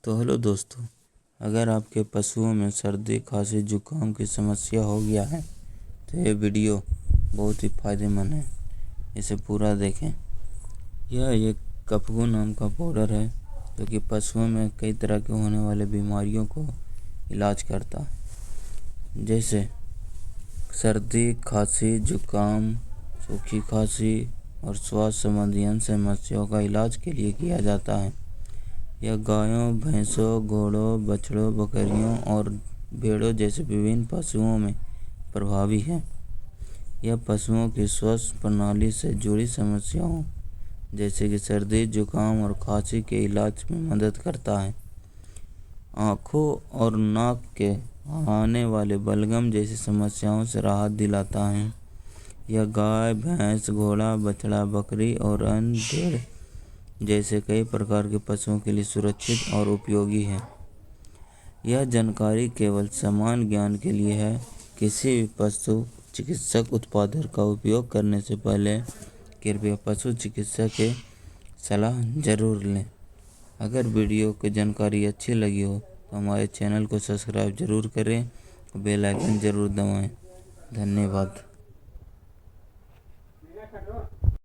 तो हेलो दोस्तों, अगर आपके पशुओं में सर्दी, खांसी, जुकाम की समस्या हो गया है तो ये वीडियो बहुत ही फायदेमंद है। इसे पूरा देखें। यह एक कफगो नाम का पाउडर है जो कि पशुओं में कई तरह के होने वाले बीमारियों को इलाज करता है, जैसे सर्दी, खांसी, जुकाम, सूखी खांसी और श्वास संबंधी अन्य समस्याओं का इलाज के लिए किया जाता है। यह गायों, भैंसों, घोड़ों, बछड़ों, बकरियों और भेड़ों जैसे विभिन्न पशुओं में प्रभावी है। यह पशुओं की श्वास प्रणाली से जुड़ी समस्याओं जैसे कि सर्दी, जुकाम और खांसी के इलाज में मदद करता है। आँखों और नाक के आने वाले बलगम जैसी समस्याओं से राहत दिलाता है। यह गाय, भैंस, घोड़ा, बछड़ा, बकरी और अन्य भेड़ जैसे कई प्रकार के पशुओं के लिए सुरक्षित और उपयोगी है। यह जानकारी केवल सामान्य ज्ञान के लिए है। किसी भी पशु चिकित्सक उत्पाद का उपयोग करने से पहले कृपया पशु चिकित्सक की सलाह जरूर लें। अगर वीडियो की जानकारी अच्छी लगी हो तो हमारे चैनल को सब्सक्राइब जरूर करें और बेल आइकन जरूर दबाएं। धन्यवाद।